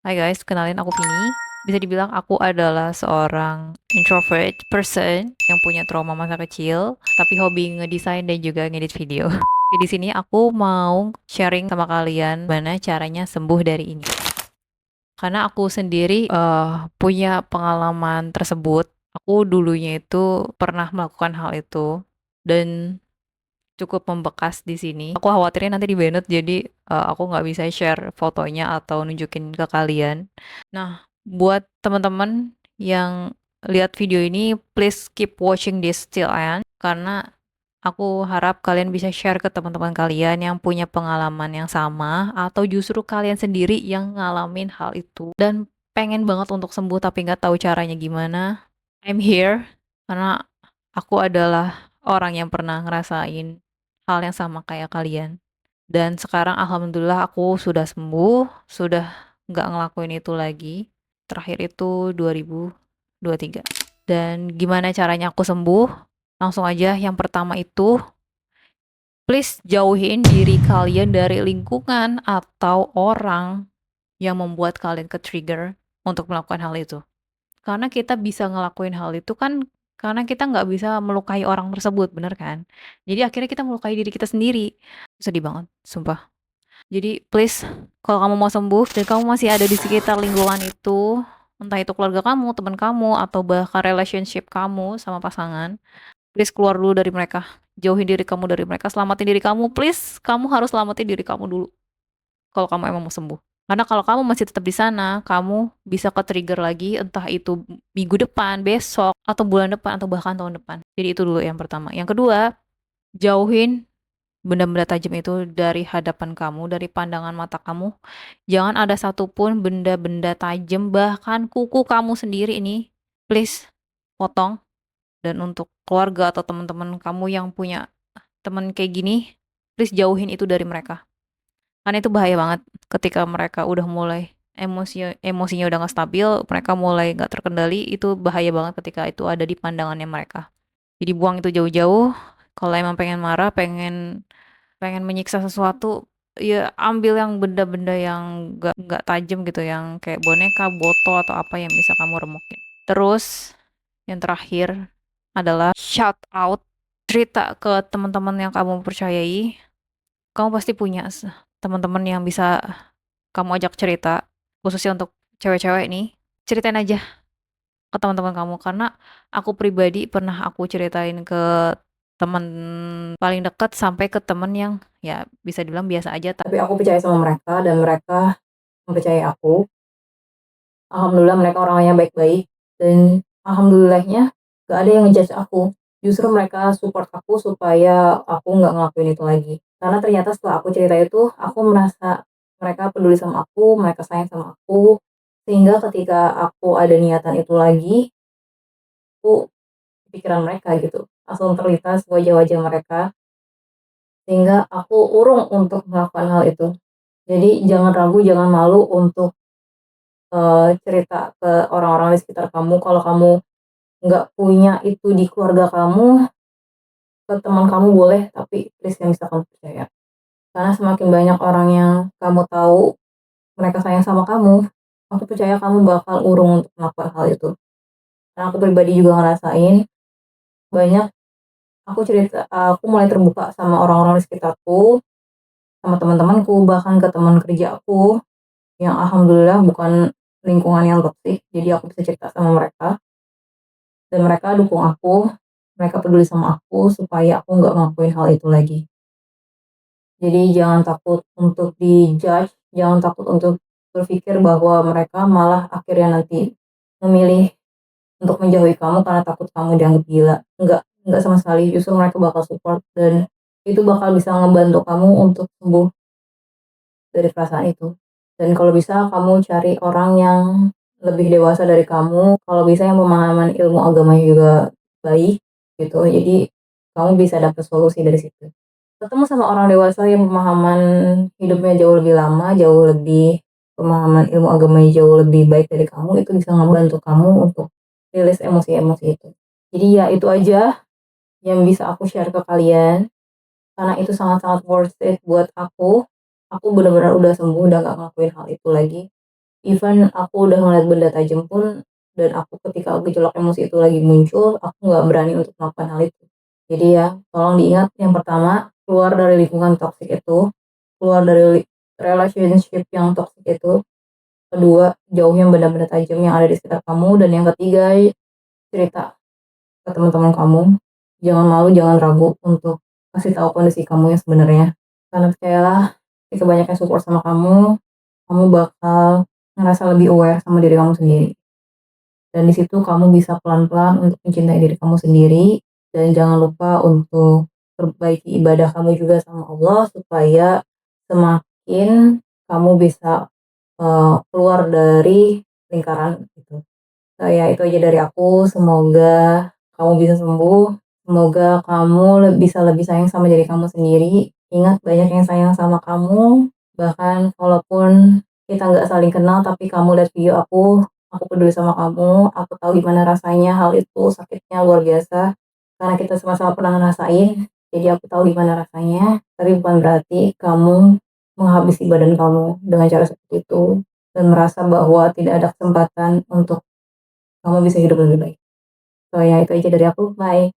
Hai guys, kenalin aku Vini. Bisa dibilang aku adalah seorang introvert person yang punya trauma masa kecil, tapi hobi ngedesain dan juga ngedit video. Di sini aku mau sharing sama kalian gimana caranya sembuh dari ini. Karena aku sendiri punya pengalaman tersebut. Aku dulunya itu pernah melakukan hal itu dan cukup membekas di sini. Aku khawatirnya nanti di-banned jadi aku nggak bisa share fotonya atau nunjukin ke kalian. Nah, buat teman-teman yang lihat video ini, please keep watching this till end karena aku harap kalian bisa share ke teman-teman kalian yang punya pengalaman yang sama atau justru kalian sendiri yang ngalamin hal itu dan pengen banget untuk sembuh tapi nggak tahu caranya gimana. I'm here karena aku adalah orang yang pernah ngerasain hal yang sama kayak kalian. Dan sekarang alhamdulillah aku sudah sembuh, sudah nggak ngelakuin itu lagi. Terakhir itu 2023. Dan gimana caranya aku sembuh? Langsung aja yang pertama itu, please jauhin diri kalian dari lingkungan atau orang yang membuat kalian ke-trigger untuk melakukan hal itu. Karena kita bisa ngelakuin hal itu kan karena kita nggak bisa melukai orang tersebut, bener kan? Jadi akhirnya kita melukai diri kita sendiri. Sedih banget, sumpah. Jadi please, kalau kamu mau sembuh dan kamu masih ada di sekitar lingkungan itu, entah itu keluarga kamu, teman kamu, atau bahkan relationship kamu sama pasangan, please keluar dulu dari mereka. Jauhin diri kamu dari mereka, selamatin diri kamu. Please, kamu harus selamatin diri kamu dulu kalau kamu emang mau sembuh. Karena kalau kamu masih tetap di sana, kamu bisa ke-trigger lagi entah itu minggu depan, besok, atau bulan depan, atau bahkan tahun depan. Jadi itu dulu yang pertama. Yang kedua, jauhin benda-benda tajam itu dari hadapan kamu, dari pandangan mata kamu. Jangan ada satupun benda-benda tajam, bahkan kuku kamu sendiri ini, please potong. Dan untuk keluarga atau teman-teman kamu yang punya teman kayak gini, please jauhin itu dari mereka. Karena itu bahaya banget ketika mereka udah mulai emosinya udah nggak stabil, mereka mulai nggak terkendali, itu bahaya banget ketika itu ada di pandangannya mereka. Jadi buang itu jauh-jauh. Kalau emang pengen marah, pengen pengen menyiksa sesuatu, ya ambil yang benda-benda yang nggak tajam gitu, yang kayak boneka, botol atau apa yang bisa kamu remukin. Terus yang terakhir adalah shout out, cerita ke teman-teman yang kamu percayai. Kamu pasti punya teman-teman yang bisa kamu ajak cerita, khususnya untuk cewek-cewek nih. Ceritain aja ke teman-teman kamu karena aku pribadi pernah aku ceritain ke teman paling dekat sampai ke teman yang ya bisa dibilang biasa aja tapi aku percaya sama mereka dan mereka mempercayai aku. Alhamdulillah mereka orangnya baik-baik dan alhamdulillahnya gak ada yang ngejudge aku. Justru mereka support aku supaya aku nggak ngelakuin itu lagi. Karena ternyata setelah aku cerita itu, aku merasa mereka peduli sama aku, mereka sayang sama aku. Sehingga ketika aku ada niatan itu lagi, aku pikiran mereka gitu. Langsung terlintas wajah-wajah mereka, sehingga aku urung untuk melakukan hal itu. Jadi jangan ragu, jangan malu untuk cerita ke orang-orang di sekitar kamu. Kalau kamu nggak punya itu di keluarga kamu, ke teman kamu boleh, tapi please yang bisa kamu percaya. Karena semakin banyak orang yang kamu tahu mereka sayang sama kamu, aku percaya kamu bakal urung untuk melakukan hal itu. Karena aku pribadi juga ngerasain banyak, aku mulai terbuka sama orang-orang di sekitarku, sama teman-temanku, bahkan ke teman kerja aku yang alhamdulillah bukan lingkungan yang toksik, jadi aku bisa cerita sama mereka dan mereka dukung aku, mereka peduli sama aku supaya aku nggak ngelakuin hal itu lagi. Jadi jangan takut untuk di-judge, jangan takut untuk berpikir bahwa mereka malah akhirnya nanti memilih untuk menjauhi kamu karena takut kamu dianggap gila. Enggak sama sekali, justru mereka bakal support dan itu bakal bisa ngebantu kamu untuk sembuh dari perasaan itu. Dan kalau bisa kamu cari orang yang lebih dewasa dari kamu, kalau bisa yang pemahaman ilmu agamanya juga baik gitu. Jadi kamu bisa dapat solusi dari situ. Ketemu sama orang dewasa yang pemahaman hidupnya jauh lebih lama, jauh lebih pemahaman ilmu agamanya jauh lebih baik dari kamu, itu bisa ngebantu kamu untuk rilis emosi-emosi itu. Jadi ya itu aja yang bisa aku share ke kalian, karena itu sangat-sangat worth it buat aku. Aku benar-benar udah sembuh, udah gak ngelakuin hal itu lagi. Even aku udah ngeliat benda tajam pun, dan aku ketika gejolak emosi itu lagi muncul, aku nggak berani untuk melakukan hal itu. Jadi ya, tolong diingat yang pertama, keluar dari lingkungan toksik itu, keluar dari relationship yang toksik itu. Kedua, jauhin benda-benda tajam yang ada di sekitar kamu. Dan yang ketiga, cerita ke teman-teman kamu. Jangan malu, jangan ragu untuk kasih tahu kondisi kamu yang sebenarnya. Karena percayalah, ketika banyak yang support sama kamu bakal ngerasa lebih aware sama diri kamu sendiri. Dan di situ kamu bisa pelan-pelan untuk mencintai diri kamu sendiri, dan jangan lupa untuk perbaiki ibadah kamu juga sama Allah supaya semakin kamu bisa keluar dari lingkaran itu. Ya itu aja dari aku, semoga kamu bisa sembuh, semoga kamu bisa lebih sayang sama diri kamu sendiri. Ingat banyak yang sayang sama kamu, bahkan walaupun kita nggak saling kenal tapi kamu lihat video aku peduli sama kamu, aku tahu gimana rasanya hal itu, sakitnya luar biasa, karena kita sama-sama pernah ngerasain, jadi aku tahu gimana rasanya, tapi bukan berarti kamu menghabisi badan kamu dengan cara seperti itu, dan merasa bahwa tidak ada kesempatan untuk kamu bisa hidup lebih baik. So ya itu aja dari aku, bye.